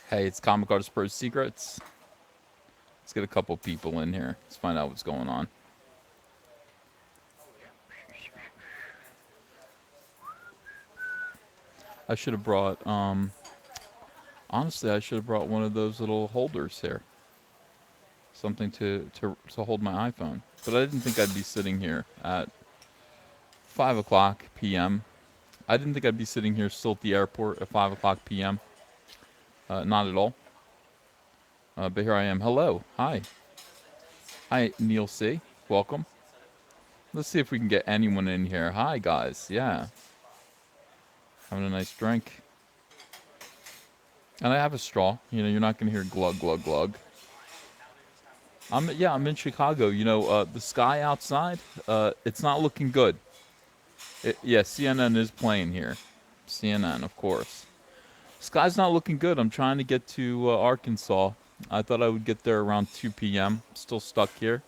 Hey, it's Comic Artist Pro Secrets. Let's get a couple people in here. Let's find out what's going on. I should have brought, honestly, I should have brought one of those little holders here. Something to hold my iPhone. But I didn't think I'd be sitting here at 5 o'clock p.m. I didn't think I'd be sitting here still at the airport at 5 o'clock p.m. Not at all. But here I am. Hello. Hi. Hi, Neil C. Welcome. Let's see if we can get anyone in here. Hi, guys. Yeah. Having a nice drink. And I have a straw. You know, you're not going to hear glug, glug, glug. I'm in Chicago. You know, the sky outside, it's not looking good. Yeah, CNN is playing here. CNN, of course. Sky's not looking good. I'm trying to get to Arkansas. I thought I would get there around 2 p.m. Still stuck here.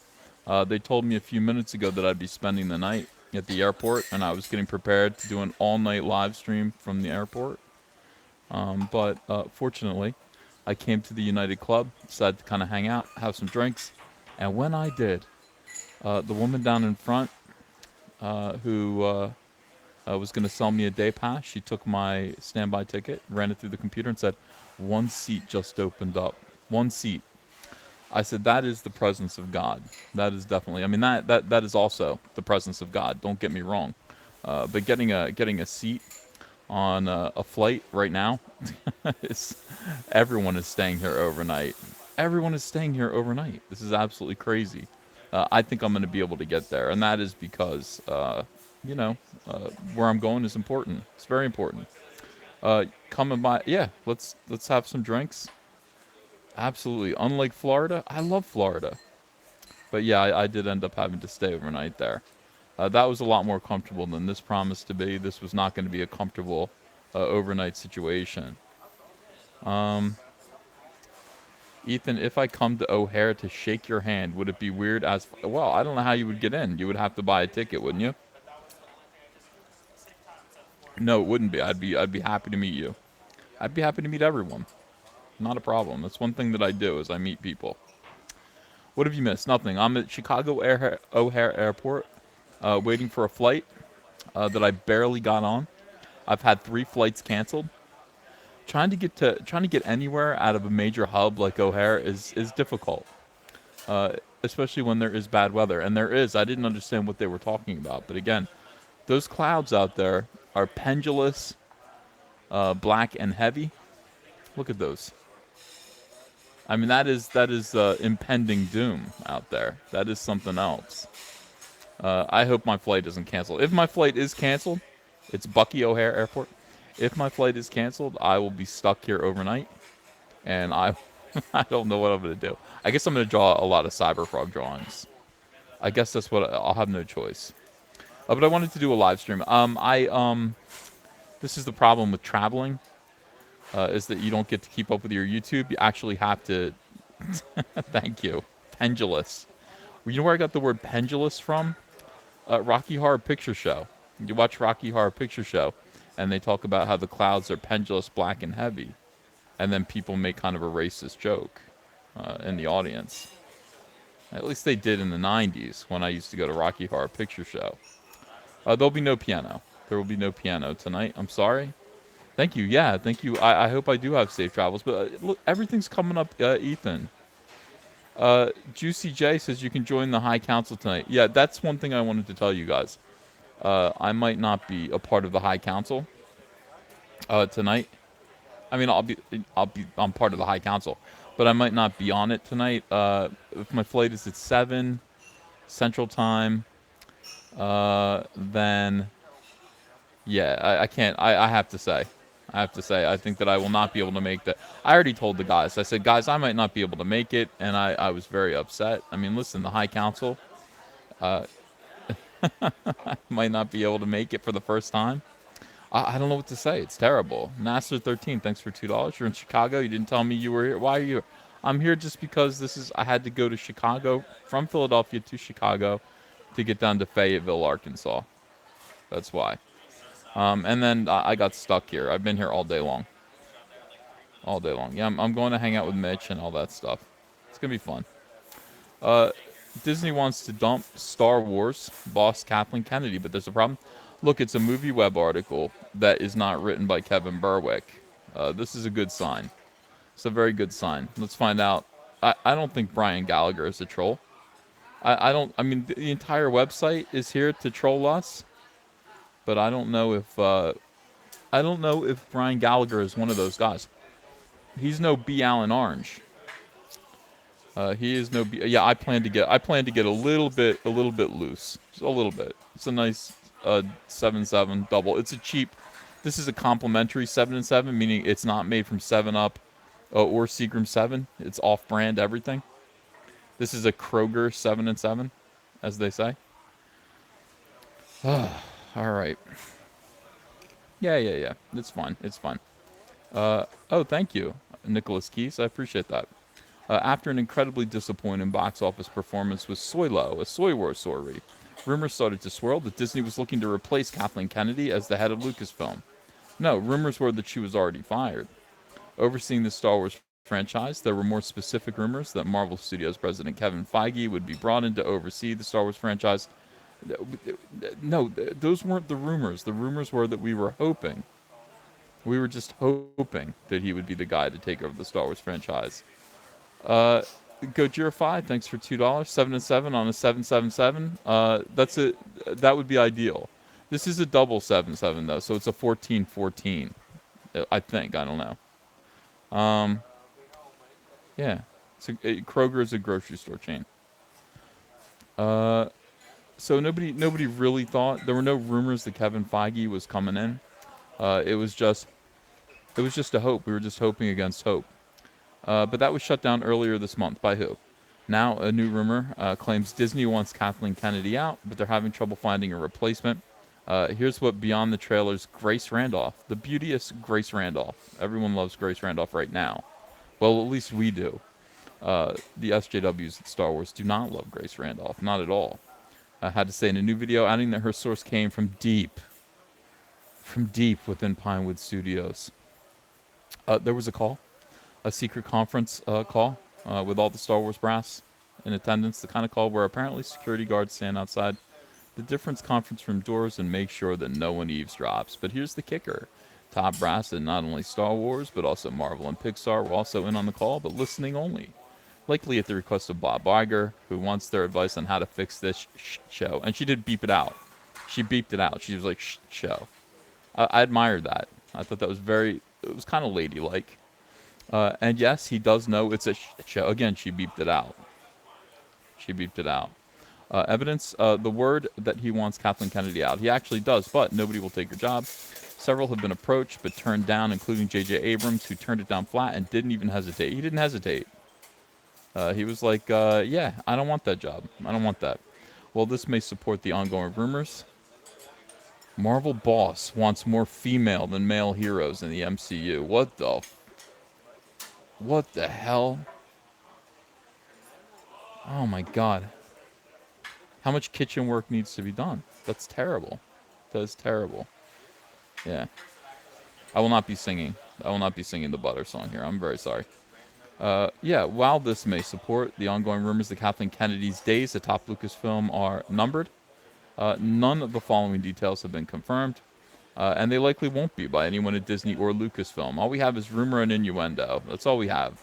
They told me a few minutes ago that I'd be spending the night at the airport, and I was getting prepared to do an all-night live stream from the airport. But fortunately, I came to the United Club, decided to kind of hang out, have some drinks, and when I did, the woman down in front who was going to sell me a day pass, she took my standby ticket, ran it through the computer, and said, "One seat just opened up. One seat." I said, "That is the presence of God. That is definitely. I mean, that is also the presence of God. Don't get me wrong, but getting a seat on a flight right now, is, everyone is staying here overnight. Everyone is staying here overnight. This is absolutely crazy. I think I'm going to be able to get there, and that is because, you know, where I'm going is important. It's very important. Coming by, yeah. Let's have some drinks. Absolutely. Unlike Florida, I love Florida. But yeah, I did end up having to stay overnight there. That was a lot more comfortable than this promised to be. This was not going to be a comfortable overnight situation. Ethan, if I come to O'Hare to shake your hand, would it be weird as well? I don't know how you would get in. You would have to buy a ticket, wouldn't you? No, it wouldn't be. I'd be happy to meet you. I'd be happy to meet everyone. Not a problem. That's one thing that I do is I meet people. What have you missed? Nothing. I'm at Chicago O'Hare Airport, waiting for a flight that I barely got on. I've had 3 flights canceled. Trying to get anywhere out of a major hub like O'Hare is difficult, especially when there is bad weather. And there is. I didn't understand what they were talking about, but again, those clouds out there are pendulous, black and heavy. Look at those. I mean, that is impending doom out there. That is something else. I hope my flight isn't canceled. If my flight is canceled, it's Bucky O'Hare Airport. If my flight is canceled, I will be stuck here overnight, and I I don't know what I'm gonna do. I guess I'm gonna draw a lot of Cyberfrog drawings. I guess that's what I'll have no choice. But I wanted to do a live stream. This is the problem with traveling, is that you don't get to keep up with your YouTube. You actually have to. Thank you. Pendulous. You know where I got the word pendulous from? Rocky Horror Picture Show. You watch Rocky Horror Picture Show, and they talk about how the clouds are pendulous, black, and heavy, and then people make kind of a racist joke in the audience. At least they did in the '90s when I used to go to Rocky Horror Picture Show. There'll be no piano. There will be no piano tonight. I'm sorry. Thank you. Yeah, thank you. I hope I do have safe travels. But look, everything's coming up, Ethan. Juicy J says you can join the High Council tonight. Yeah, that's one thing I wanted to tell you guys. I might not be a part of the High Council tonight. I mean, I'm part of the High Council, but I might not be on it tonight. If my flight is at 7 Central Time, then yeah, I can't. I have to say. I think that I will not be able to make that. I already told the guys. I said, guys, I might not be able to make it, and I was very upset. I mean, listen, the High Council might not be able to make it for the first time. I don't know what to say. It's terrible. Nasser13, thanks for $2. You're in Chicago. You didn't tell me you were here. Why are you here? I'm here just because I had to go to Chicago, from Philadelphia to Chicago, to get down to Fayetteville, Arkansas. That's why. And then I got stuck here. I've been here all day long. all day long. Yeah, I'm going to hang out with Mitch and all that stuff. It's gonna be fun. Uh, Disney wants to dump Star Wars boss Kathleen Kennedy, but there's a problem. Look, it's a movie web article that is not written by Kevin Berwick. This is a good sign. It's a very good sign. Let's find out. I don't think Brian Gallagher is a troll. I don't. I mean, the entire website is here to troll us, but I don't know if Brian Gallagher is one of those guys. He's no B. Allen Orange. He is no. Yeah, I plan to get a little bit loose, just a little bit. It's a nice 7-7 double. It's a cheap. This is a complimentary 7-7, meaning it's not made from 7 Up or Seagram 7. It's off-brand everything. This is a Kroger 7-7, as they say. All right. Yeah. It's fine. It's fine. Oh, thank you, Nicholas Keys. I appreciate that. After an incredibly disappointing box office performance with Soylo, a Soy Wars story, rumors started to swirl that Disney was looking to replace Kathleen Kennedy as the head of Lucasfilm. No, rumors were that she was already fired. Overseeing the Star Wars franchise, there were more specific rumors that Marvel Studios president Kevin Feige would be brought in to oversee the Star Wars franchise. No, those weren't the rumors. The rumors were that we were hoping. We were just hoping that he would be the guy to take over the Star Wars franchise. Gojira5, thanks for $2. 7-7 on a 7-7-7. That's it. That would be ideal. This is a double 7-7 though, so it's a 14-14. I think. I don't know. Yeah. Kroger is a grocery store chain. So nobody really thought, there were no rumors that Kevin Feige was coming in. It was just a hope. We were just hoping against hope. But that was shut down earlier this month. By who? Now, a new rumor claims Disney wants Kathleen Kennedy out, but they're having trouble finding a replacement. Here's what Beyond the Trailer's Grace Randolph, the beauteous Grace Randolph. Everyone loves Grace Randolph right now. Well, at least we do. The SJWs at Star Wars do not love Grace Randolph, not at all. Had to say in a new video, adding that her source came from deep within Pinewood Studios. There was a secret conference call with all the Star Wars brass in attendance, the kind of call where apparently security guards stand outside the difference conference room doors and make sure that no one eavesdrops. But here's the kicker. Top brass at not only Star Wars, but also Marvel and Pixar were also in on the call, but listening only. Likely at the request of Bob Iger, who wants their advice on how to fix this show. And she did beep it out. She beeped it out. She was like, show. I admired that. I thought that was it was kind of ladylike. And yes, he does know it's a show. Again, she beeped it out. Evidence, the word that he wants Kathleen Kennedy out. He actually does, but nobody will take her job. Several have been approached but turned down, including J.J. Abrams, who turned it down flat and didn't even hesitate. He didn't hesitate. He was like, yeah, I don't want that job. I don't want that. Well, this may support the ongoing rumors. Marvel boss wants more female than male heroes in the MCU. What the hell? Oh my god. How much kitchen work needs to be done? That's terrible. That is terrible. Yeah. I will not be singing the Butter song here. I'm very sorry. Yeah, while this may support the ongoing rumors that Kathleen Kennedy's days atop Lucasfilm are numbered, none of the following details have been confirmed, and they likely won't be by anyone at Disney or Lucasfilm. All we have is rumor and innuendo. That's all we have.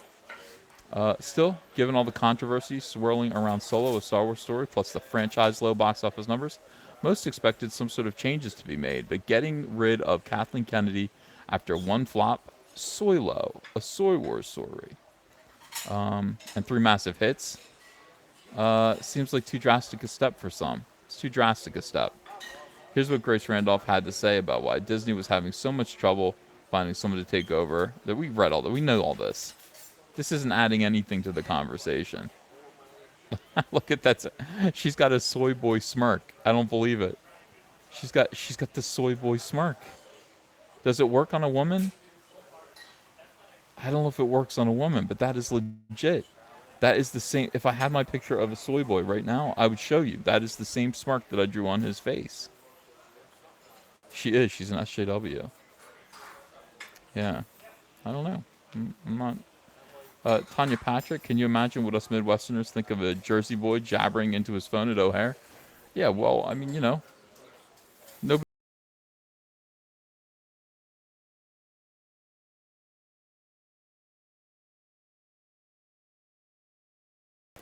Still, given all the controversy swirling around Solo, a Star Wars story, plus the franchise low box office numbers, most expected some sort of changes to be made, but getting rid of Kathleen Kennedy after one flop, Soylo, a Soy Wars story, and 3 massive hits, seems like too drastic a step for some. It's too drastic a step. Here's what Grace Randolph had to say about why Disney was having so much trouble finding someone to take over. That we read all that. We know all this. This isn't adding anything to the conversation. Look at that. She's got a soy boy smirk. I don't believe it. She's got the soy boy smirk. Does it work on a woman? I don't know if it works on a woman, but that is legit. That is the same. If I had my picture of a soy boy right now, I would show you. That is the same smirk that I drew on his face. She is. She's an SJW. Yeah. I don't know. I'm not. Tanya Patrick, can you imagine what us Midwesterners think of a Jersey boy jabbering into his phone at OHare? Yeah, well, I mean, nobody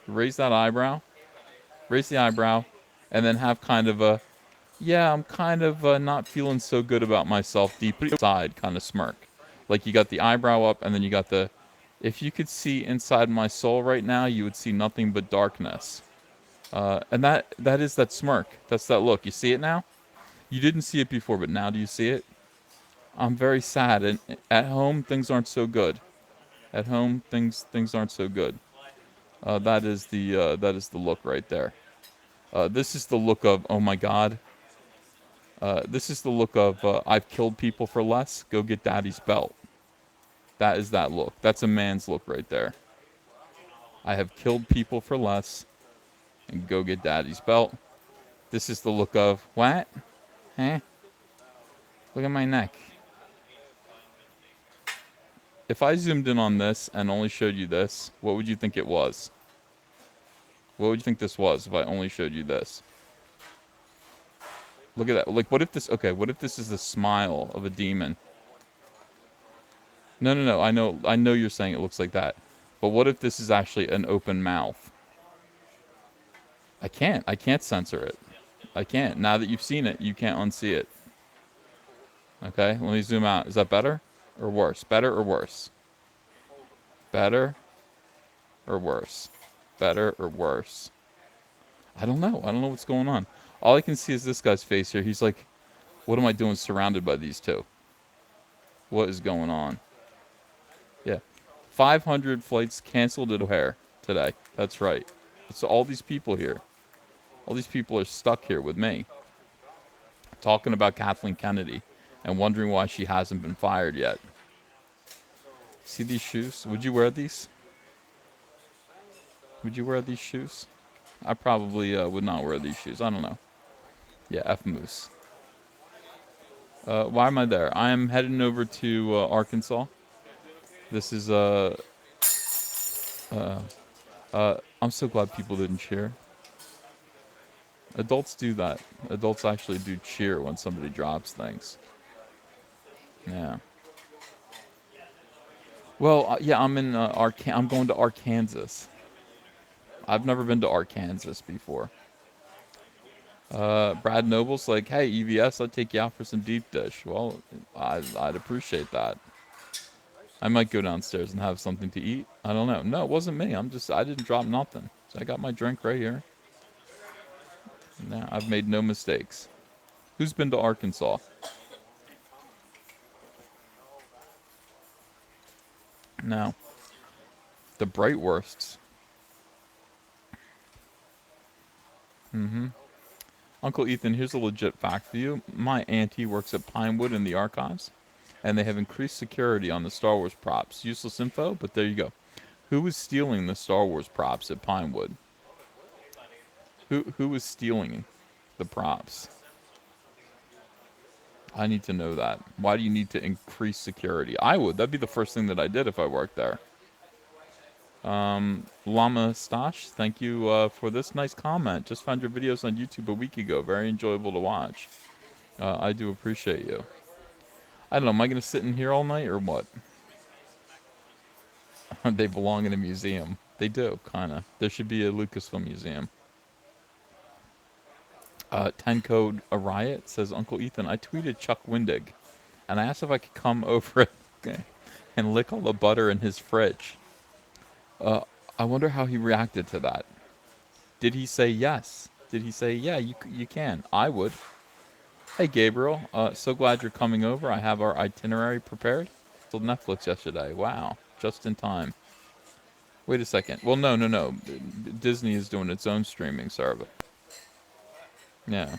raise that eyebrow, raise the eyebrow, and then have kind of a, yeah, I'm kind of not feeling so good about myself deep inside kind of smirk. Like you got the eyebrow up, and then you got the, if you could see inside my soul right now, you would see nothing but darkness. And that is that smirk. That's that look. You see it now? You didn't see it before, but now do you see it? I'm very sad, and at home things aren't so good. At home things aren't so good. That is the look right there. This is the look of, oh my God. This is the look of I've killed people for less. Go get daddy's belt. That is that look. That's a man's look right there. I have killed people for less, and go get daddy's belt. This is the look of what? Huh? Look at my neck. If I zoomed in on this and only showed you this, what would you think it was? What would you think this was if I only showed you this? Look at that. Like, what if this? Okay, what if this is the smile of a demon? No, no, no. I know you're saying it looks like that, but what if this is actually an open mouth? I can't censor it. I can't. Now that you've seen it, you can't unsee it. Okay, let me zoom out. Is that better or worse? Better or worse? Better or worse? Better or worse? I don't know. I don't know what's going on. All I can see is this guy's face here. He's like, what am I doing surrounded by these two? What is going on? Yeah. 500 flights canceled at O'Hare today. That's right. So all these people here, all these people are stuck here with me, talking about Kathleen Kennedy and wondering why she hasn't been fired yet. See these shoes? Would you wear these? Would you wear these shoes? I probably would not wear these shoes. I don't know. Yeah, F Moose. Why am I there? I am heading over to Arkansas. This is I'm so glad people didn't cheer. Adults do that. Adults actually do cheer when somebody drops things. Yeah. Well, yeah, I'm in I'm going to Arkansas. I've never been to Arkansas before. Brad Noble's like, hey, EVS, I'd take you out for some deep dish. Well, I'd appreciate that. I might go downstairs and have something to eat. I don't know. No, it wasn't me. I didn't drop nothing. So I got my drink right here. No, I've made no mistakes. Who's been to Arkansas? No. The Brightwursts. Mm-hmm. Uncle Ethan, here's a legit fact for you. My auntie works at Pinewood in the archives, and they have increased security on the Star Wars props. Useless info, but there you go. Who was stealing the Star Wars props at Pinewood? Who was stealing the props? I need to know that. Why do you need to increase security? I would. That'd be the first thing that I did if I worked there. Llama Stash, thank you for this nice comment. Just found your videos on YouTube a week ago. Very enjoyable to watch. I do appreciate you. I don't know. Am I going to sit in here all night or what? They belong in a museum. They do, kind of. There should be a Lucasfilm museum. 10 code a riot says, Uncle Ethan, I tweeted Chuck Windig, and I asked if I could come over and lick all the butter in his fridge. I wonder how he reacted to that. Did he say yes? Did he say, yeah, you can? I would. Hey, Gabriel. So glad you're coming over. I have our itinerary prepared. Till Netflix yesterday. Wow. Just in time. Wait a second. Well, no, no, no. Disney is doing its own streaming service. Yeah.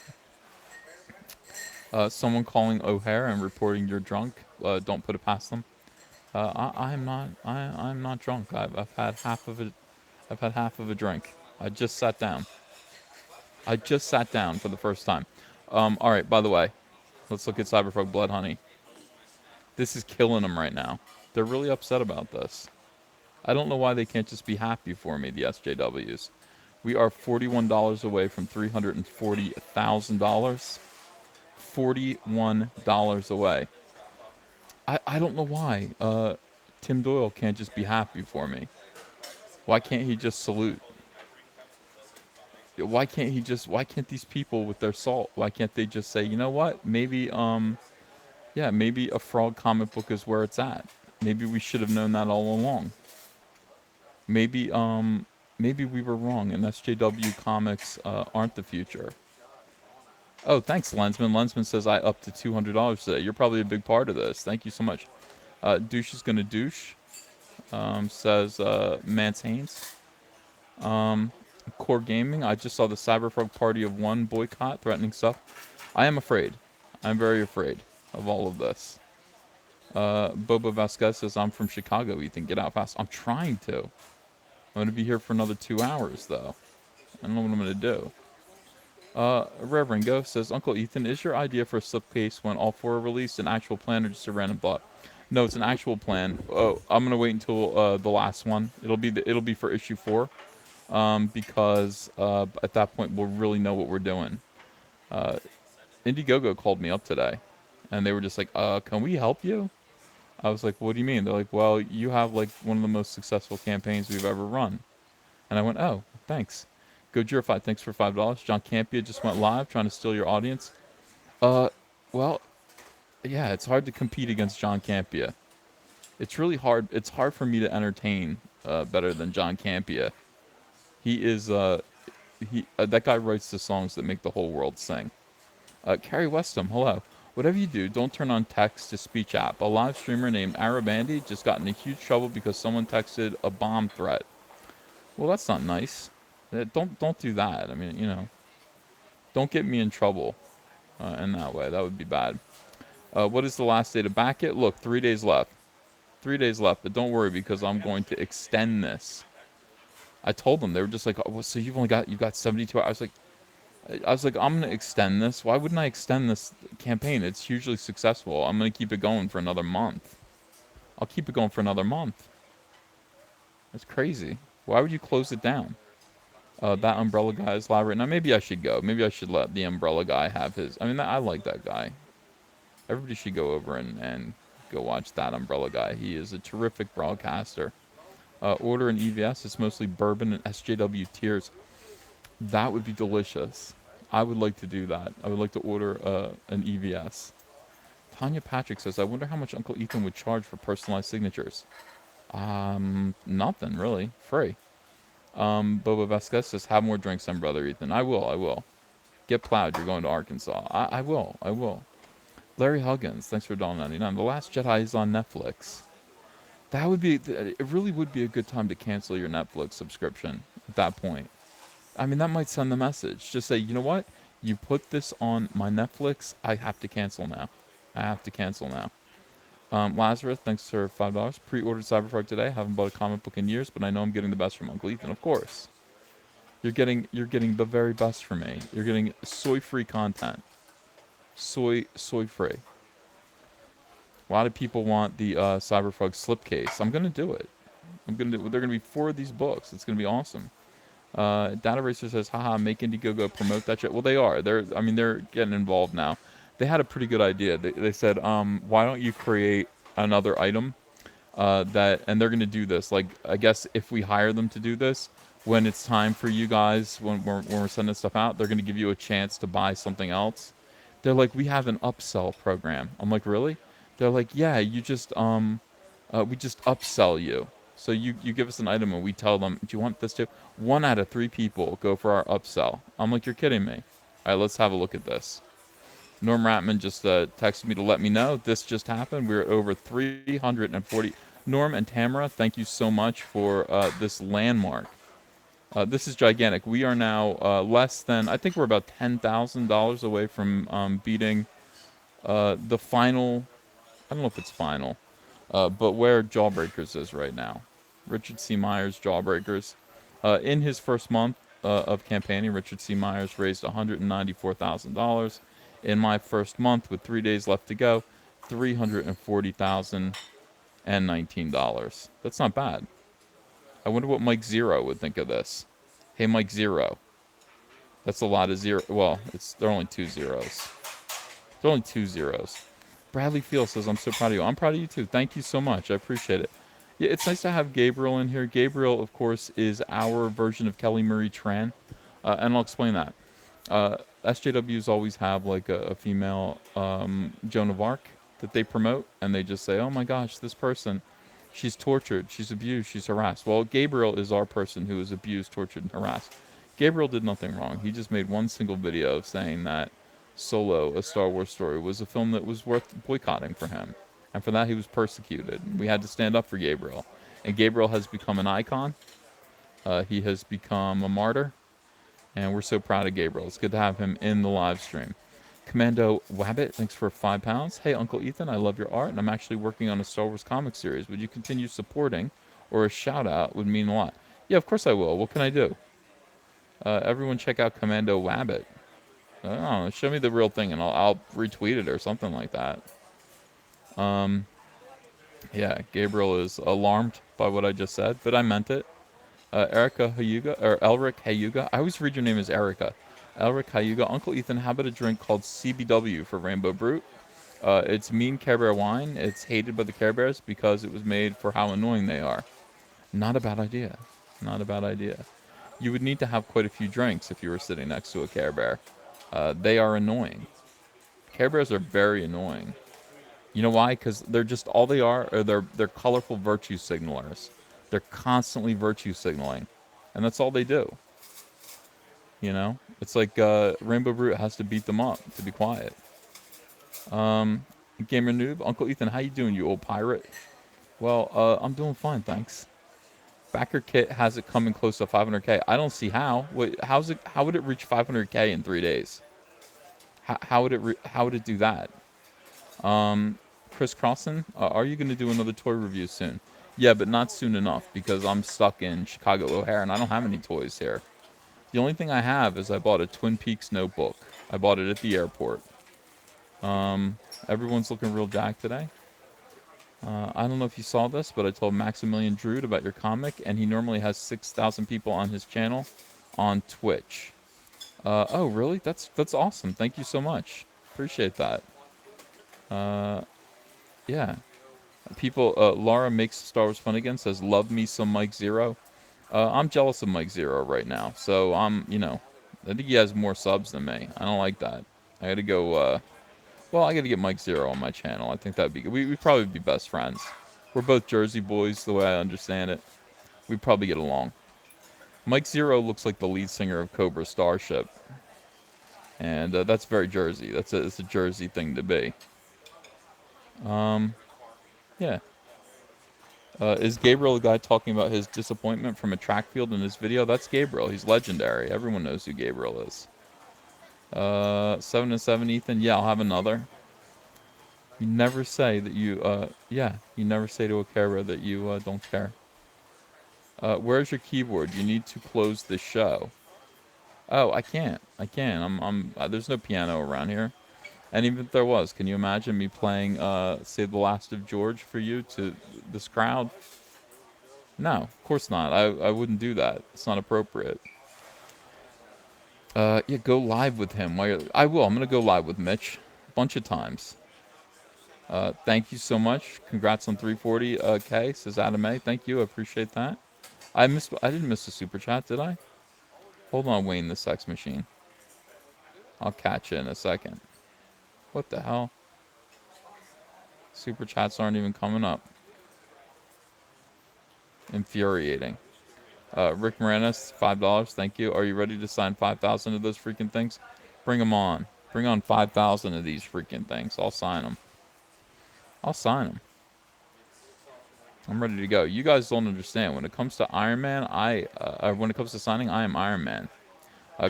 Someone calling O'Hare and reporting you're drunk. Don't put it past them. I'm not. I'm not drunk. I've had half of it. I've had half of a drink. I just sat down. I just sat down for the first time. All right. By the way, let's look at Cyberpunk Blood Honey. This is killing him right now. They're really upset about this. I don't know why they can't just be happy for me, the SJWs. We are $41 away from $340,000. $41 away. I don't know why Tim Doyle can't just be happy for me. Why can't he just salute? Why can't these people with their salt, why can't they just say, you know what? Maybe, yeah, maybe a frog comic book is where it's at. Maybe we should have known that all along. Maybe, maybe we were wrong and SJW comics aren't the future. Oh, thanks, Lensman. Lensman says I up to $200 today. You're probably a big part of this. Thank you so much. Douche is gonna douche, says Mance Haynes. Core Gaming, I just saw the Cyberfrog Party of One boycott threatening stuff. I am afraid. I'm very afraid of all of this. Boba Vasquez says, I'm from Chicago, Ethan. Get out fast. I'm trying to. I'm going to be here for another 2 hours, though. I don't know what I'm going to do. Reverend Go says, Uncle Ethan, is your idea for a slipcase when all four are released an actual plan or just a random thought? No, it's an actual plan. Oh, I'm going to wait until the last one. It'll be for issue 4. Because at that point we'll really know what we're doing. Indiegogo called me up today, and they were just like, can we help you? I was like, what do you mean? They're like, well, you have like one of the most successful campaigns we've ever run. And I went, oh, thanks. Gojira5, thanks for $5. John Campia just went live trying to steal your audience. Well, yeah, it's hard to compete against John Campia. It's really hard. It's hard for me to entertain better than John Campia. He is that guy writes the songs that make the whole world sing. Carrie Westham, hello. Whatever you do, don't turn on text-to-speech app. A live streamer named Arabandi just got into huge trouble because someone texted a bomb threat. Well, that's not nice. Don't do that. I mean, you know, don't get me in trouble in that way. That would be bad. What is the last day to back it? Look, 3 days left. 3 days left, but don't worry because I'm going to extend this. I told them. They were just like, oh, well, so you've got 72 hours. I was like, I'm going to extend this. Why wouldn't I extend this campaign? It's hugely successful. I'm going to keep it going for another month. I'll keep it going for another month. That's crazy. Why would you close it down? That umbrella guy is live right now. Maybe I should go. Maybe I should let the umbrella guy have his. I mean, I like that guy. Everybody should go over and go watch that umbrella guy. He is a terrific broadcaster. Order an EVS. It's mostly bourbon and SJW tiers. That would be delicious. I would like to do that. I would like to order an EVS. Tanya Patrick says, I wonder how much Uncle Ethan would charge for personalized signatures. Nothing really. Free. Boba Vasquez says, have more drinks then, brother Ethan. I will. Get plowed. You're going to Arkansas. I will. Larry Huggins, thanks for $1.99. The Last Jedi is on Netflix. That would be, it really would be a good time to cancel your Netflix subscription at that point. I mean, that might send the message. Just say, you know what? You put this on my Netflix. I have to cancel now. Lazarus, thanks for $5. Pre-ordered Cyberpunk today. Haven't bought a comic book in years, but I know I'm getting the best from Uncle Ethan. Of course. You're getting the very best from me. You're getting soy-free content. Soy-free. A lot of people want the Cyberpunk slipcase. I'm gonna do it. They're gonna be 4 of these books. It's gonna be awesome. Data Racer says, haha, make Indiegogo promote that shit. Well, they are. They're getting involved now. They had a pretty good idea. They said, why don't you create another item and they're going to do this. Like, I guess if we hire them to do this, when it's time for you guys, when we're sending stuff out, they're going to give you a chance to buy something else. They're like, we have an upsell program. I'm like, really? They're like, yeah, we just upsell you. So you give us an item and we tell them, do you want this too? 1 out of 3 people go for our upsell. I'm like, you're kidding me. All right, let's have a look at this. Norm Ratman just texted me to let me know this just happened. We're at over 340. Norm and Tamara, thank you so much for this landmark. This is gigantic. We are now less than, I think we're about $10,000 away from beating the final, I don't know if it's final, but where Jawbreakers is right now. Richard C. Myers, Jawbreakers. In his first month of campaigning, Richard C. Myers raised $194,000. In my first month, with 3 days left to go, $340,000. and $19. That's not bad. I wonder what Mike Zero would think of this. Hey, Mike Zero. That's a lot of zero. Well, they're only two zeros. They're only two zeros. Bradley Field says, I'm so proud of you. I'm proud of you too. Thank you so much. I appreciate it. Yeah, it's nice to have Gabriel in here. Gabriel, of course, is our version of Kelly Marie Tran. And I'll explain that. SJWs always have like a female Joan of Arc that they promote, and they just say, oh my gosh, this person, she's tortured, she's abused, she's harassed. Well, Gabriel is our person who is abused, tortured, and harassed. Gabriel did nothing wrong. He just made one single video saying that Solo, a Star Wars story, was a film that was worth boycotting for him. And for that, he was persecuted. We had to stand up for Gabriel. And Gabriel has become an icon. He has become a martyr. And we're so proud of Gabriel. It's good to have him in the live stream. Commando Wabbit, thanks for £5. Hey, Uncle Ethan, I love your art, and I'm actually working on a Star Wars comic series. Would you continue supporting, or a shout-out would mean a lot? Yeah, of course I will. What can I do? Everyone check out Commando Wabbit. I don't know, show me the real thing, and I'll retweet it or something like that. Yeah, Gabriel is alarmed by what I just said, but I meant it. Erica Hayuga, or Elric Hayuga. I always read your name as Erica. Elric Hayuga. Uncle Ethan, how about a drink called CBW for Rainbow Brute? It's mean Care Bear wine. It's hated by the Care Bears because it was made for how annoying they are. Not a bad idea. Not a bad idea. You would need to have quite a few drinks if you were sitting next to a Care Bear. They are annoying. Care Bears are very annoying. You know why? Because they're just, all they are they're colorful virtue signalers. They're constantly virtue signaling. And that's all they do. You know? It's like Rainbow Brute has to beat them up to be quiet. Gamer Noob, Uncle Ethan, how you doing, you old pirate? Well, I'm doing fine, thanks. Backer Kit has it coming close to 500k. I don't see how. Wait, how would it reach 500k in 3 days? How would it do that? Chris Crossan, are you going to do another toy review soon? Yeah, but not soon enough because I'm stuck in Chicago O'Hare and I don't have any toys here. The only thing I have is I bought a Twin Peaks notebook. I bought it at the airport. Everyone's looking real jacked today. I don't know if you saw this, but I told Maximilian Drude about your comic, and he normally has 6,000 people on his channel on Twitch. Oh, really? That's awesome. Thank you so much. Appreciate that. Yeah. People, Laura makes Star Wars fun again, says, love me some Mike Zero. I'm jealous of Mike Zero right now, so I think he has more subs than me. I don't like that. I gotta go, I gotta get Mike Zero on my channel. I think that'd be good. We'd probably be best friends. We're both Jersey boys, the way I understand it. We'd probably get along. Mike Zero looks like the lead singer of Cobra Starship. And that's very Jersey. It's a Jersey thing to be. Yeah. Is Gabriel the guy talking about his disappointment from a track field in his video? That's Gabriel. He's legendary. Everyone knows who Gabriel is. 7 and 7, Ethan. Yeah, I'll have another. You never say that you, you never say to a carer that you don't care. Where's your keyboard? You need to close the show. Oh, I can't. There's no piano around here. And even if there was, can you imagine me playing Save the Last of George for you to this crowd? No, of course not. I wouldn't do that. It's not appropriate. Yeah, go live with him. I will. I'm going to go live with Mitch a bunch of times. Thank you so much. Congrats on 340k, says Adam A. Thank you. I appreciate that. I didn't miss a super chat, did I? Hold on, Wayne the Sex Machine. I'll catch you in a second. What the hell? Super chats aren't even coming up. Infuriating. Rick Moranis, $5. Thank you. Are you ready to sign 5,000 of those freaking things? Bring them on. Bring on 5,000 of these freaking things. I'll sign them. I'm ready to go. You guys don't understand. When it comes to Iron Man, when it comes to signing, I am Iron Man.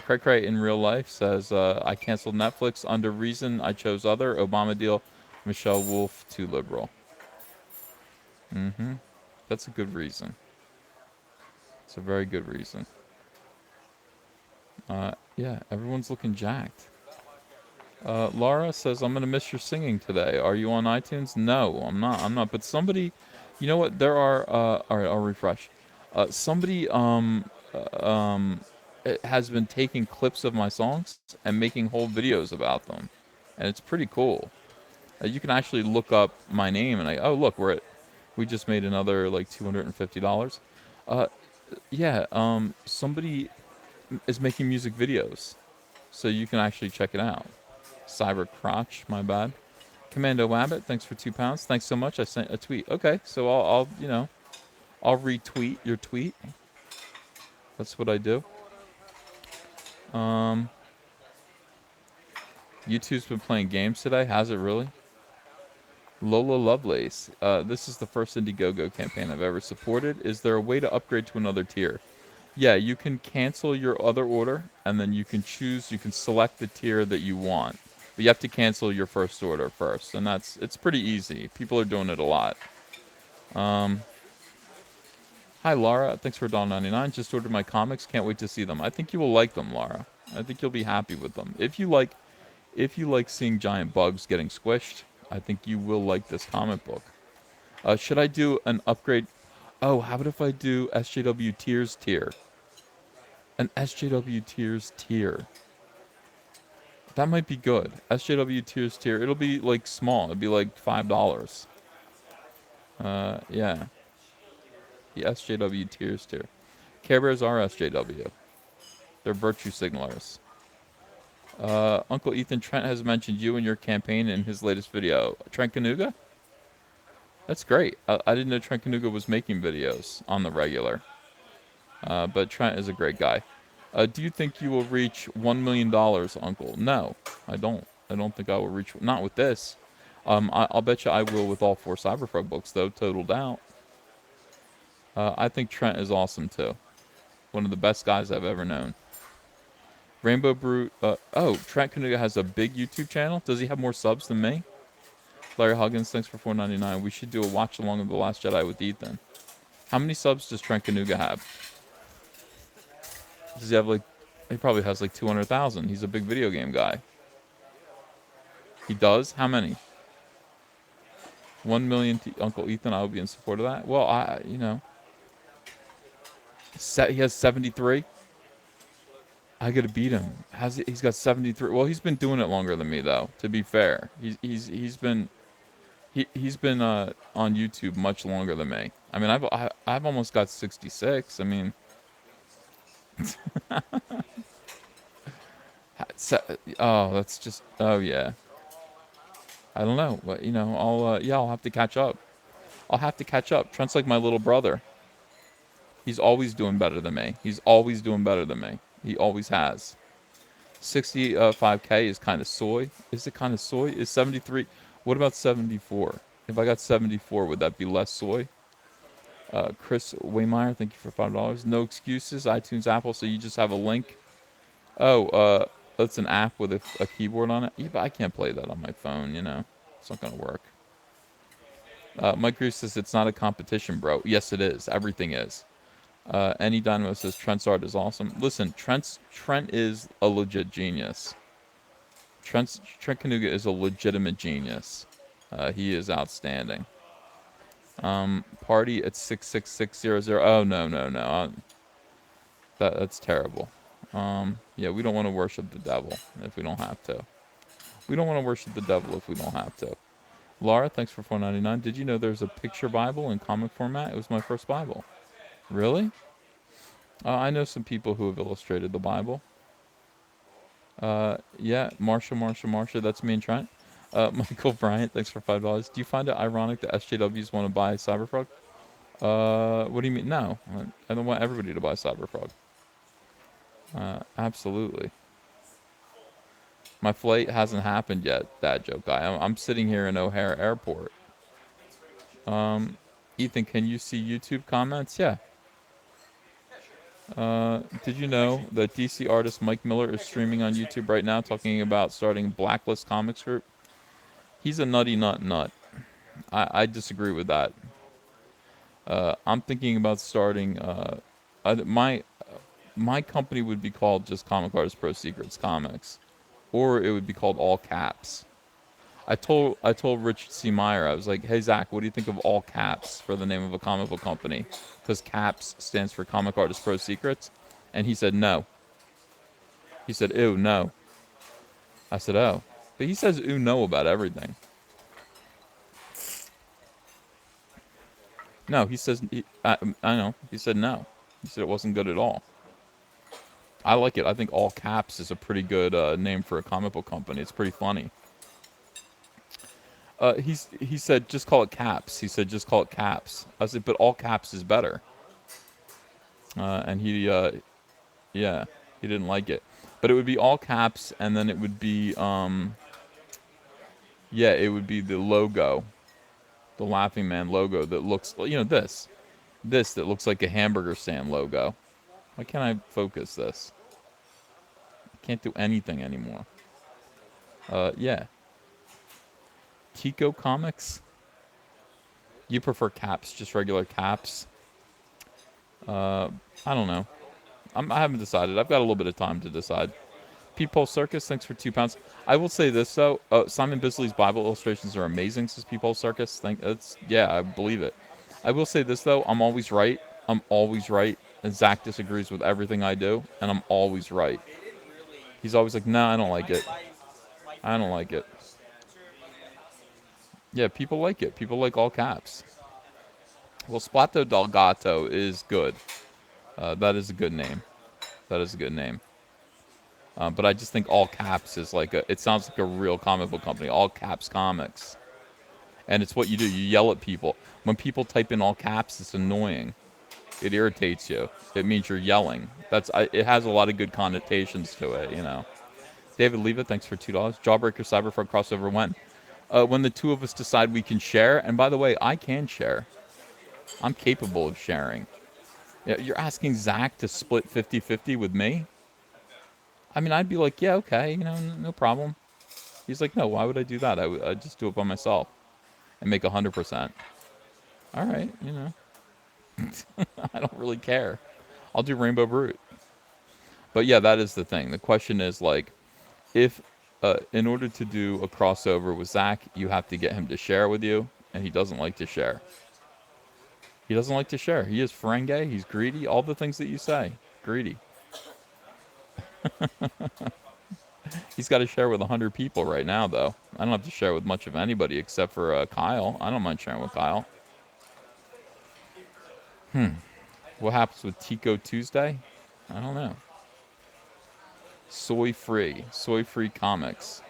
Craig Cray in real life says, I canceled Netflix under reason I chose other. Obama deal. Michelle Wolf, too liberal. That's a good reason. It's a very good reason. Yeah, everyone's looking jacked. Laura says, I'm going to miss your singing today. Are you on iTunes? No, I'm not. But somebody You know what? There are. All right, I'll refresh. Somebody has been taking clips of my songs and making whole videos about them, and it's pretty cool. You can actually look up my name and oh look, we just made another like $250. Uh, yeah. Somebody is making music videos, so you can actually check it out. Cyber Crotch, my bad. Commando Wabbit, thanks for £2. Thanks so much. I sent a tweet. Okay, so I'll retweet your tweet. That's what I do. Um, YouTube's been playing games today. Has it really? Lola Lovelace. This is the first Indiegogo campaign I've ever supported. Is there a way to upgrade to another tier? Yeah, you can cancel your other order, and then you can choose. You can select the tier that you want, but you have to cancel your first order first, and it's pretty easy. People are doing it a lot. Um, Hi, Laura. Thanks for $1.99. Just ordered my comics. Can't wait to see them. I think you will like them, Laura. I think you'll be happy with them. If you like seeing giant bugs getting squished, I think you will like this comic book. Should I do an upgrade? Oh, how about if I do SJW tiers tier? An SJW tiers tier. That might be good. SJW tiers tier. It'll be like small. It'll be like $5. Yeah. The SJW tiers tier. Care Bears are SJW. They're virtue signalers. Uncle Ethan Trent has mentioned you and your campaign in his latest video. Trent Kanuga? That's great. I didn't know Trent Kanuga was making videos on the regular. But Trent is a great guy. Do you think you will reach $1 million, Uncle? No, I don't. I don't think I will reach. Not with this. I'll bet you I will with all 4 Cyberpunk books, though, totaled out. I think Trent is awesome, too. One of the best guys I've ever known. Rainbow Brute. Oh, Trent Kanuga has a big YouTube channel. Does he have more subs than me? Larry Huggins, thanks for $4.99. We should do a watch along of The Last Jedi with Ethan. How many subs does Trent Kanuga have? Does he have like? He probably has like 200,000. He's a big video game guy. He does? How many? 1 million. Uncle Ethan, I would be in support of that. Well, he has 73. I gotta beat him. He's got 73? Well, he's been doing it longer than me, though. To be fair, he's been on YouTube much longer than me. I mean, I've almost got 66. I mean, that's just. Oh yeah. I don't know, but I'll have to catch up. I'll have to catch up. Trent's like my little brother. He's always doing better than me. He's always doing better than me. He always has. 65K is kind of soy. Is it kind of soy? Is 73? What about 74? If I got 74, would that be less soy? Chris Waymeyer, thank you for $5. No excuses. iTunes, Apple. So you just have a link. Oh, that's an app with a keyboard on it. Yeah, but I can't play that on my phone. It's not gonna work. Mike Greaves says it's not a competition, bro. Yes, it is. Everything is. Any Dynamo says Trent's art is awesome. Listen, Trent is a legit genius. Trent Kanuga is a legitimate genius. He is outstanding. Party at 66600. Oh no. That's terrible. Yeah, we don't want to worship the devil if we don't have to. We don't want to worship the devil if we don't have to. Laura, thanks for $4.99. Did you know there's a picture Bible in comic format? It was my first Bible. Really? I know some people who have illustrated the Bible. Yeah, Marsha, that's me and Trent. Michael Bryant, thanks for $5. Do you find it ironic that SJWs want to buy Cyberpunk? What do you mean? No, I don't want everybody to buy Cyberpunk. Absolutely. My flight hasn't happened yet, dad joke guy. I'm sitting here in O'Hare Airport. Ethan, can you see YouTube comments? Yeah. Did you know that DC artist Mike Miller is streaming on YouTube right now talking about starting Blacklist Comics Group? He's a nutty nut. I disagree with that. I'm thinking about starting. My company would be called just Comic Artist Pro Secrets Comics, or it would be called All Caps. I told Richard C. Meyer, I was like, hey Zach, what do you think of all caps for the name of a comic book company? Because caps stands for Comic Artist Pro Secrets, and he said no. He said, ew, no. I said, oh, but he says ew, no about everything. No, he says I know. He said no. He said it wasn't good at all. I like it. I think all caps is a pretty good name for a comic book company. It's pretty funny. He said just call it caps. He said just call it caps. I said but all caps is better. And yeah, he didn't like it. But it would be all caps, and then it would be yeah, it would be the logo, the Laughing Man logo that looks this that looks like a hamburger stand logo. Why can't I focus this? I can't do anything anymore. Yeah, Tico Comics. You prefer caps, just regular caps? I don't know. I haven't decided. I've got a little bit of time to decide. Peephole Circus, thanks for £2. I will say this though, Simon Bisley's Bible illustrations are amazing. Says Peephole Circus. Yeah, I believe it. I will say this though, I'm always right. I'm always right. And Zach disagrees with everything I do, and I'm always right. He's always like, "No, I don't like it. I don't like it." Yeah, people like it. People like all caps. Well, Splato Del Gato is good. That is a good name. That is a good name. But I just think all caps is like it sounds like a real comic book company. All caps comics. And it's what you do. You yell at people. When people type in all caps, it's annoying. It irritates you. It means you're yelling. It has a lot of good connotations to it, you know. David Leva, thanks for $2. Jawbreaker Cyberfrog crossover when the two of us decide we can share. And by the way, I can share. I'm capable of sharing. Yeah, you're asking Zach to split 50-50 with me? I mean, I'd be like, yeah, okay, no problem. He's like, no, why would I do that? I'd just do it by myself and make 100%. All right, I don't really care. I'll do Rainbow Brute. But yeah, that is the thing. The question is like, if in order to do a crossover with Zach, you have to get him to share with you, and he doesn't like to share. He doesn't like to share. He is Ferengi. He's greedy. All the things that you say. Greedy. He's got to share with 100 people right now, though. I don't have to share with much of anybody except for Kyle. I don't mind sharing with Kyle. What happens with Tico Tuesday? I don't know. Soy free comics.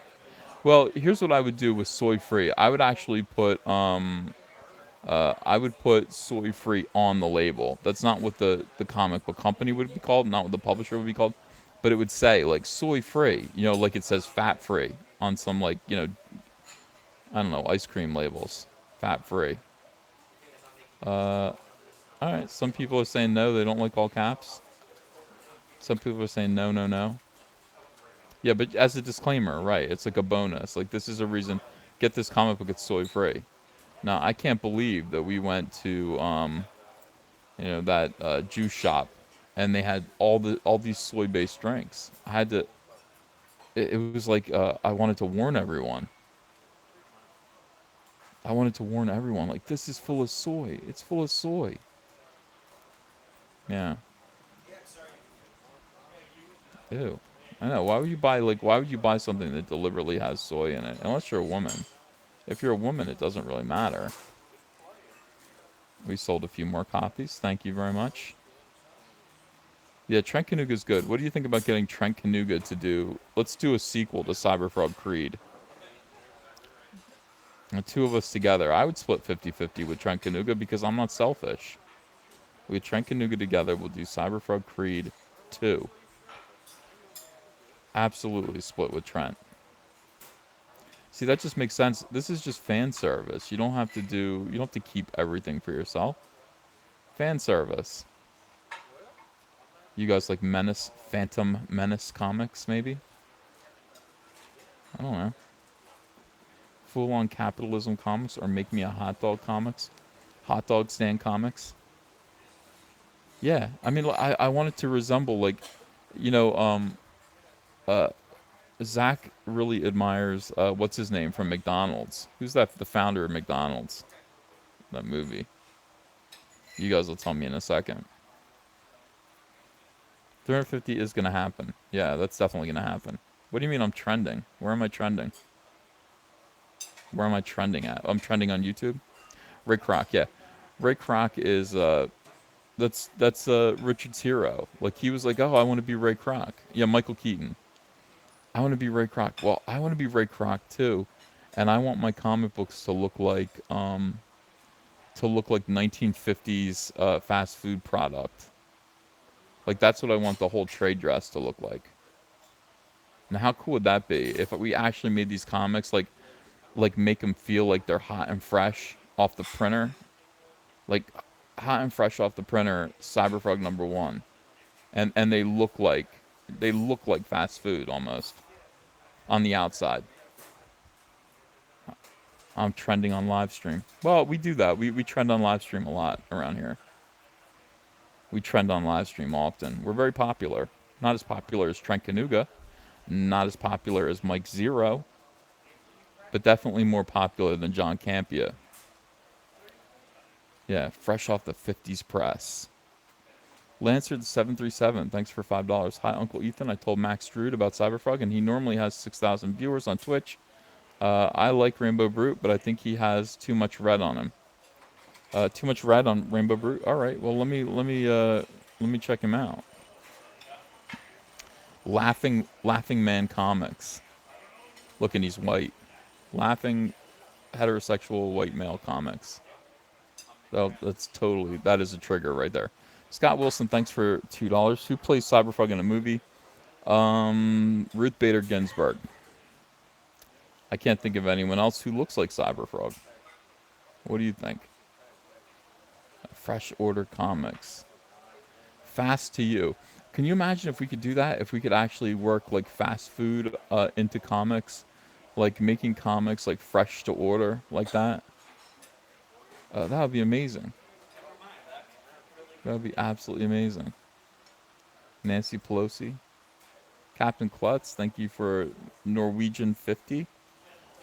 Well, here's what I would do with soy free. I would actually put I would put soy free on the label. That's not what the comic book company would be called, not what the publisher would be called, but it would say like soy free. Like it says fat free on some like I don't know, ice cream labels, fat free. All right. Some people are saying no, they don't like all caps. Some people are saying no, no, no. Yeah, but as a disclaimer, right? It's like a bonus. Like this is a reason. Get this comic book. It's soy free. Now I can't believe that we went to that juice shop, and they had all these soy based drinks. I had to. It was like I wanted to warn everyone. I wanted to warn everyone. Like this is full of soy. It's full of soy. Yeah. Ew. I know. Why would you buy something that deliberately has soy in it? Unless you're a woman. If you're a woman, it doesn't really matter. We sold a few more copies. Thank you very much. Yeah, Trent Kanuga's good. What do you think about getting Trent Kanuga to do... Let's do a sequel to Cyberfrog Creed. The two of us together. I would split 50-50 with Trent Kanuga because I'm not selfish. We get Trent Kanuga together. We'll do Cyberfrog Creed 2. Absolutely split with Trent. See, that just makes sense. This is just fan service. You don't have to keep everything for yourself. Fan service. You guys like Phantom Menace comics, maybe? I don't know. Full on capitalism comics or make me a hot dog comics? Hot dog stand comics? Yeah, I mean, I want it to resemble like, you know, Zach really admires what's his name from McDonald's. Who's that? The founder of McDonald's. That movie. You guys will tell me in a second. 350 is gonna happen. Yeah, that's definitely gonna happen. What do you mean I'm trending? Where am I trending? Where am I trending at? I'm trending on YouTube. Ray Kroc, yeah. Ray Kroc is that's Richard's hero. Like he was like, oh, I want to be Ray Kroc. Yeah, Michael Keaton. I want to be Ray Kroc. Well, I want to be Ray Kroc too, and I want my comic books to look like 1950s fast food product. Like that's what I want the whole trade dress to look like. Now, how cool would that be if we actually made these comics like make them feel like they're hot and fresh off the printer, like hot and fresh off the printer, Cyberfrog #1, and they look like fast food almost on the outside. I'm trending on live stream. Well, we do that. We trend on live stream a lot around here. We trend on live stream often. We're very popular. Not as popular as Trent Canuga, not as popular as Mike Zero, but definitely more popular than John Campia. Yeah, fresh off the 50s press. Lancer 737, thanks for $5. Hi, Uncle Ethan. I told Max Druid about Cyberfrog, and he normally has 6,000 viewers on Twitch. I like Rainbow Brute, but I think he has too much red on him. Too much red on Rainbow Brute. All right, well let me check him out. Laughing Man Comics. Look, and he's white. Laughing heterosexual white male comics. That is a trigger right there. Scott Wilson, thanks for $2. Who plays Cyberfrog in a movie? Ruth Bader Ginsburg. I can't think of anyone else who looks like Cyberfrog. What do you think? Fresh Order Comics. Fast to You. Can you imagine if we could do that? If we could actually work like fast food into comics, like making comics like fresh to order like that? That would be amazing. That would be absolutely amazing. Nancy Pelosi. Captain Klutz, thank you for Norwegian 50.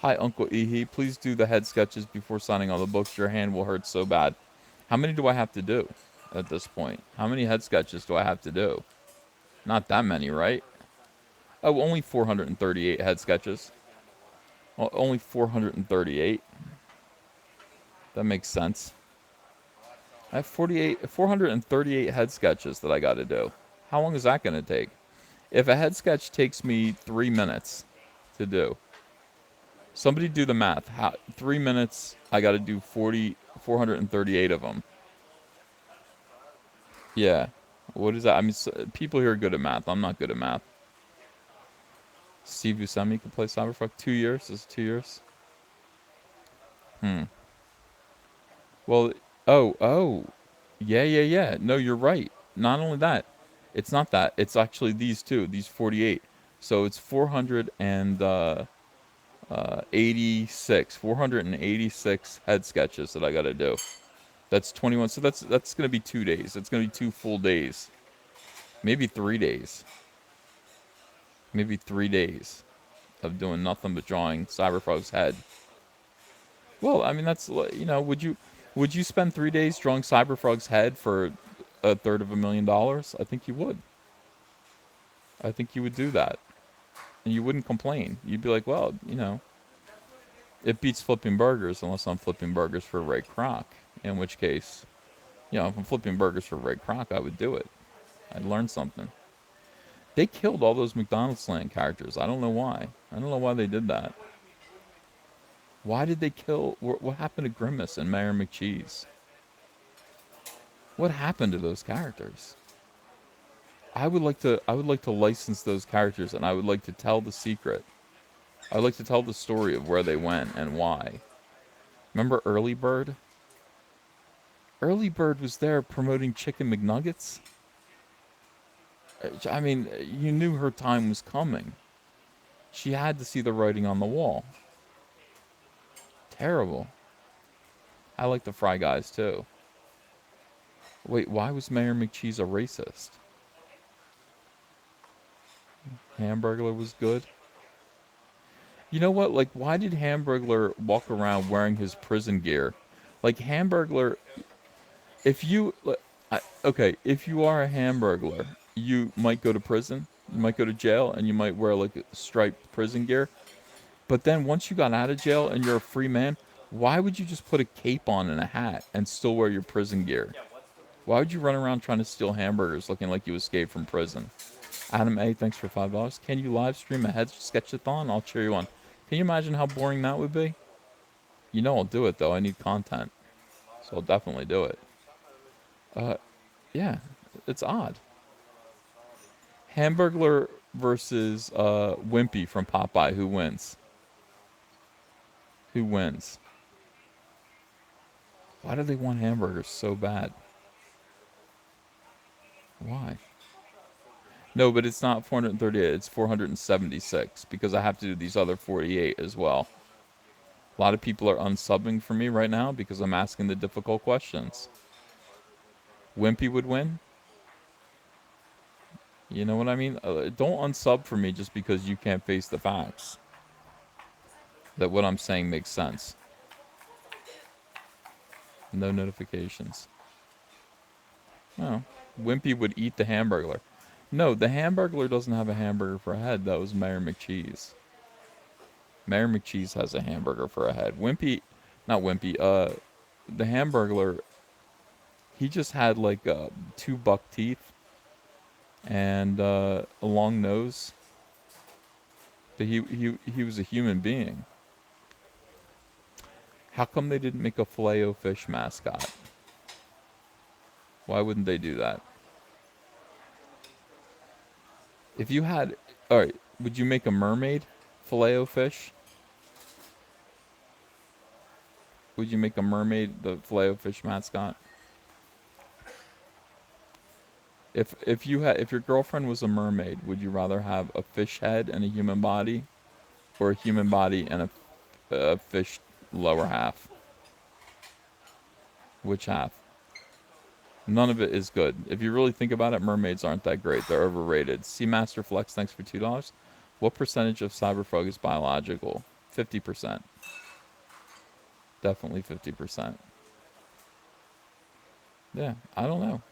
Hi, Uncle Ehe. Please do the head sketches before signing all the books. Your hand will hurt so bad. How many do I have to do at this point? How many head sketches do I have to do? Not that many, right? Oh, only 438 head sketches. Well, only 438. That makes sense. I have 438 head sketches that I got to do. How long is that going to take? If a head sketch takes me 3 minutes to do, somebody do the math. 3 minutes, I got to do 438 of them. Yeah. What is that? I mean, people here are good at math. I'm not good at math. Steve Buscemi can play Cyberpunk. 2 years? Is it 2 years? Well, oh. Yeah. No, you're right. Not only that, it's not that. It's actually these two, these 48. So it's 486 head sketches that I got to do. That's 21. So that's going to be 2 days. It's going to be 2 full days. Maybe 3 days. Maybe 3 days of doing nothing but drawing Cyberfrog's head. Well, I mean, that's, would you spend 3 days drawing Cyberfrog's head for $250,000? I think you would. I think you would do that. And you wouldn't complain. You'd be like, well, it beats flipping burgers unless I'm flipping burgers for Ray Kroc. In which case, if I'm flipping burgers for Ray Kroc, I would do it. I'd learn something. They killed all those McDonald's land characters. I don't know why. I don't know why they did that. Why did they kill? What happened to Grimace and Mayor McCheese? What happened to those characters? I would like to license those characters, and I would like to tell the secret. I would like to tell the story of where they went and why. Remember Early Bird? Early Bird was there promoting Chicken McNuggets. I mean, you knew her time was coming. She had to see the writing on the wall. Terrible. I like the Fry Guys too. Wait, why was Mayor McCheese a racist? Hamburglar was good. You know what? Like, why did Hamburglar walk around wearing his prison gear? Like, Hamburglar, if you, okay, if you are a Hamburglar, you might go to prison, you might go to jail, and you might wear like striped prison gear. But then once you got out of jail and you're a free man, why would you just put a cape on and a hat and still wear your prison gear? Why would you run around trying to steal hamburgers looking like you escaped from prison? Adam A, thanks for $5. Can you live stream a head sketchathon? I'll cheer you on. Can you imagine how boring that would be? You know I'll do it though. I need content, so I'll definitely do it. Uh, yeah, it's odd. Hamburglar versus Wimpy from Popeye. Who wins? Who wins? Why do they want hamburgers so bad? Why? No, but it's not 438. It's 476 because I have to do these other 48 as well. A lot of people are unsubbing for me right now because I'm asking the difficult questions. Wimpy would win. You know what I mean? Don't unsub for me just because you can't face the facts. That what I'm saying makes sense. No notifications. No. Wimpy would eat the Hamburglar. No, the Hamburglar doesn't have a hamburger for a head. That was Mayor McCheese. Mayor McCheese has a hamburger for a head. Wimpy, not Wimpy, the Hamburglar, he just had like two buck teeth and a long nose. But he was a human being. How come they didn't make a Filet-O-Fish mascot? Why wouldn't they do that? If you had, all right, would you make a mermaid Filet-O-Fish? Would you make a mermaid the Filet-O-Fish mascot? If your girlfriend was a mermaid, would you rather have a fish head and a human body, or a human body and a fish lower half? Which half? None of it is good. If you really think about it, mermaids aren't that great. They're overrated. Seamaster Flex, thanks for $2. What percentage of cyberfrog is biological? 50%. Definitely 50%. Yeah, I don't know.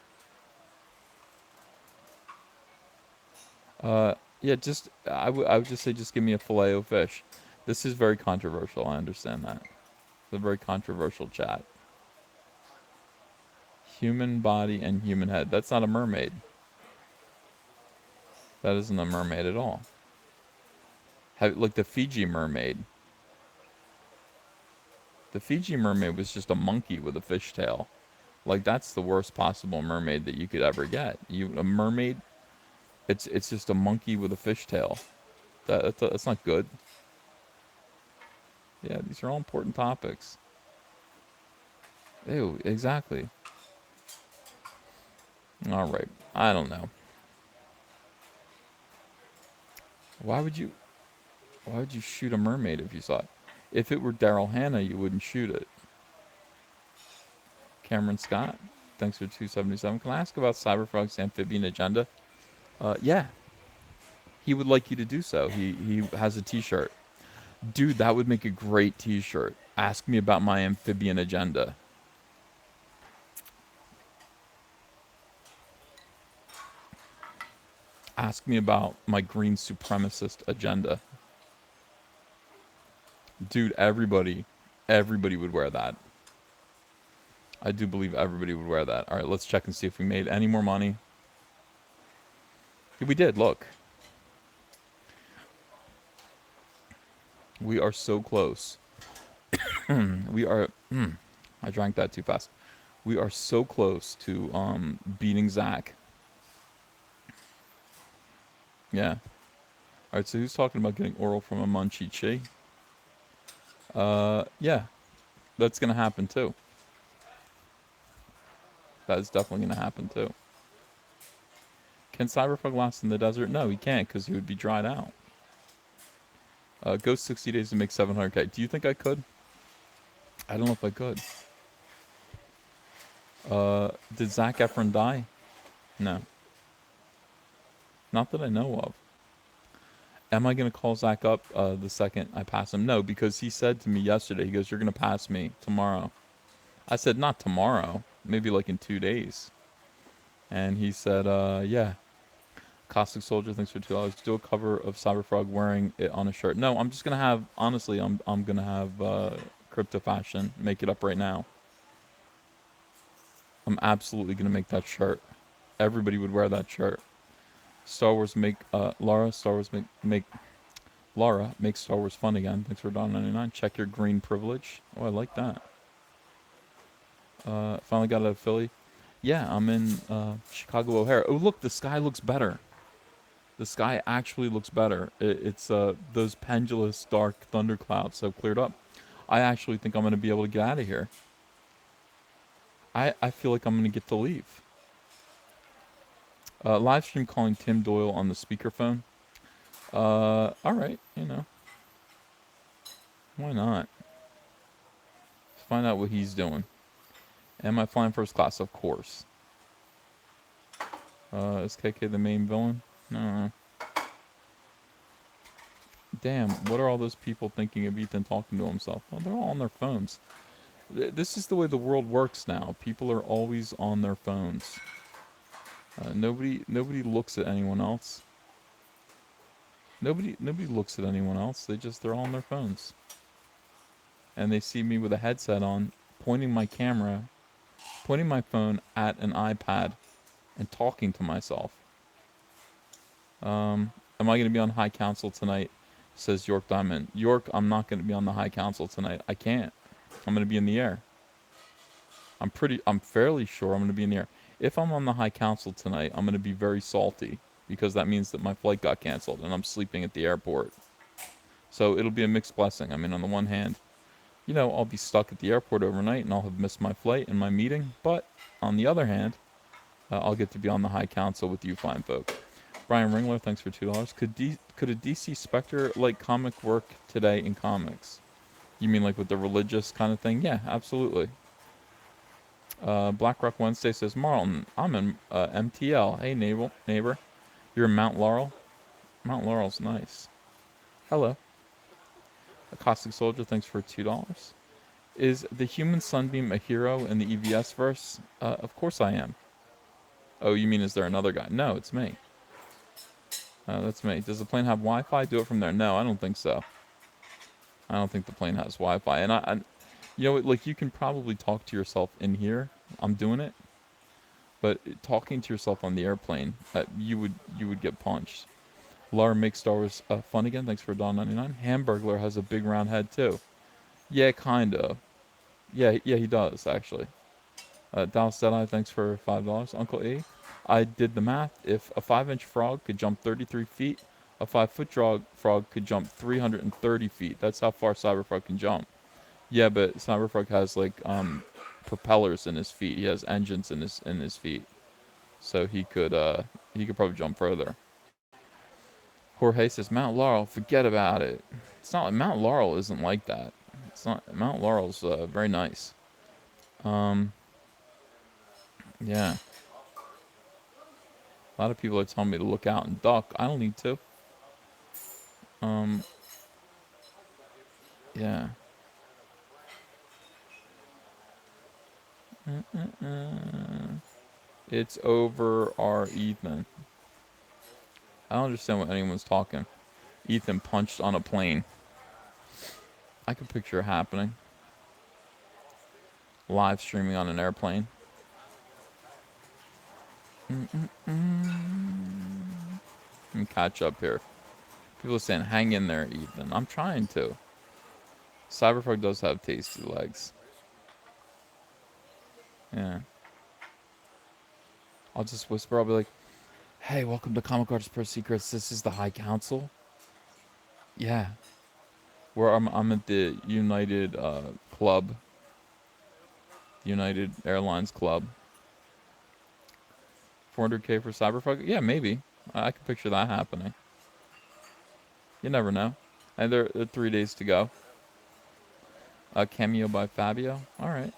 Yeah, just I would just say just give me a Filet-O-Fish. This is very controversial. I understand that. It's a very controversial chat. Human body and human head. That's not a mermaid. That isn't a mermaid at all. Like the Fiji mermaid. The Fiji mermaid was just a monkey with a fishtail. Like that's the worst possible mermaid that you could ever get. A mermaid, it's just a monkey with a fishtail. That's not good. Yeah, these are all important topics. Ew, exactly. All right. I don't know. Why would you why would you shoot a mermaid if you saw it? If it were Daryl Hannah, you wouldn't shoot it. Cameron Scott, thanks for 277. Can I ask about Cyberfrog's amphibian agenda? Yeah, he would like you to do so. He has a T-shirt. Dude, that would make a great T-shirt. Ask me about my amphibian agenda. Ask me about my green supremacist agenda. Dude, everybody would wear that. I do believe everybody would wear that. All right, let's check and see if we made any more money. We did, look. We are so close. We are... I drank that too fast. We are so close to beating Zach. Yeah. All right, so who's talking about getting oral from a munchie chi? Yeah. That's going to happen too. That is definitely going to happen too. Can Cyberpunk last in the desert? No, he can't because he would be dried out. Go 60 days to make 700k. Do you think I could? I don't know if I could. Did Zac Efron die? No. Not that I know of. Am I going to call Zach up the second I pass him? No, because he said to me yesterday, he goes, "You're going to pass me tomorrow." I said, "Not tomorrow, maybe like in 2 days." And he said, "Yeah." Caustic Soldier, thanks for $2. Do a cover of Cyberfrog wearing it on a shirt. No, I'm just gonna have. Honestly, I'm gonna have Crypto Fashion make it up right now. I'm absolutely gonna make that shirt. Everybody would wear that shirt. Star Wars make Laura. Star Wars make Laura make Star Wars fun again. Thanks for $1.99. Check your green privilege. Oh, I like that. Finally got out of Philly. Yeah, I'm in Chicago O'Hare. Oh, look, the sky looks better. The sky actually looks better. It's those pendulous dark thunderclouds have cleared up. I actually think I'm going to be able to get out of here. I feel like I'm going to get to leave. Live stream calling Tim Doyle on the speakerphone. All right, why not? Let's find out what he's doing. Am I flying first class? Of course. Is KK the main villain? No. Damn, what are all those people thinking of Ethan talking to himself? Well, they're all on their phones. This is the way the world works now. People are always on their phones. Nobody looks at anyone else. Nobody looks at anyone else. They're all on their phones. And they see me with a headset on, pointing my phone at an iPad, and talking to myself. Am I going to be on High Council tonight? Says York Diamond. York, I'm not going to be on the High Council tonight. I can't. I'm going to be in the air. I'm fairly sure I'm going to be in the air. If I'm on the High Council tonight, I'm going to be very salty because that means that my flight got canceled and I'm sleeping at the airport. So it'll be a mixed blessing. I mean, on the one hand, I'll be stuck at the airport overnight and I'll have missed my flight and my meeting. But on the other hand, I'll get to be on the High Council with you fine folk. Brian Ringler, thanks for $2. Could a DC Spectre like comic work today in comics? You mean like with the religious kind of thing? Yeah, absolutely. Blackrock Wednesday says, Marlon, I'm in MTL. Hey, neighbor. You're in Mount Laurel? Mount Laurel's nice. Hello. A Caustic Soldier, thanks for $2. Is the human sunbeam a hero in the EVS verse? Of course I am. Oh, you mean is there another guy? No, it's me. That's me. Does the plane have Wi-Fi? Do it from there. No, I don't think so. I don't think the plane has Wi-Fi. And like you can probably talk to yourself in here. I'm doing it. But talking to yourself on the airplane, you would get punched. Laura makes Star Wars fun again. Thanks for $1.99. Hamburglar has a big round head too. Yeah, kinda. Yeah, he does actually. Dallas Deadeye, thanks for $5. Uncle E, I did the math. If a 5-inch frog could jump 33 feet, a 5-foot frog could jump 330 feet. That's how far Cyberfrog can jump. Yeah, but Cyberfrog has like propellers in his feet. He has engines in his feet, so he could probably jump further. Jorge says Mount Laurel, forget about it. It's not like Mount Laurel isn't like that. It's not. Mount Laurel's very nice. Yeah. A lot of people are telling me to look out and duck. I don't need to. Yeah. It's over our Ethan. I don't understand what anyone's talking. Ethan punched on a plane. I can picture it happening. Live streaming on an airplane. Let me catch up here. People are saying, hang in there, Ethan. I'm trying to. Cyberpunk does have tasty legs. Yeah. I'll just whisper. I'll be like, hey, welcome to Comic Artist Pro Secrets. This is the High Council. Yeah. Where I'm at the United Club. United Airlines Club. 400K for Cyberpunk? Yeah, maybe. I can picture that happening. You never know. And there are 3 days to go. A cameo by Fabio. All right.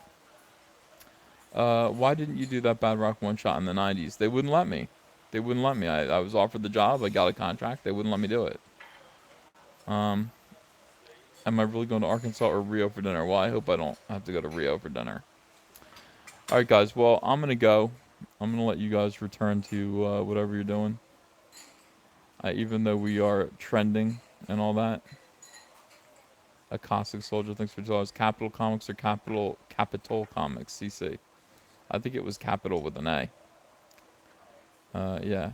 Why didn't you do that Bad Rock one shot in the 90s? They wouldn't let me. I was offered the job. I got a contract. They wouldn't let me do it. Am I really going to Arkansas or Rio for dinner? Well, I hope I don't have to go to Rio for dinner. All right, guys. Well, I'm gonna go. I'm gonna let you guys return to whatever you're doing. Even though we are trending and all that. A Cossack Soldier, thanks for $2. Capital Comics or Capital Comics, CC. I think it was Capital with an A. Yeah.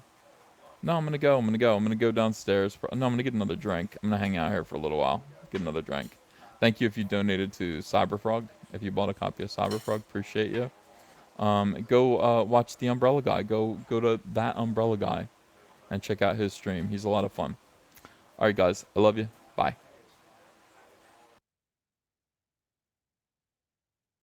No, I'm gonna go. I'm gonna go downstairs. No, I'm gonna get another drink. I'm gonna hang out here for a little while. Get another drink. Thank you if you donated to Cyberfrog. If you bought a copy of Cyberfrog, appreciate you. Go watch the Umbrella Guy. Go to that Umbrella Guy and check out his stream. He's a lot of fun. All right, guys. I love you. Bye.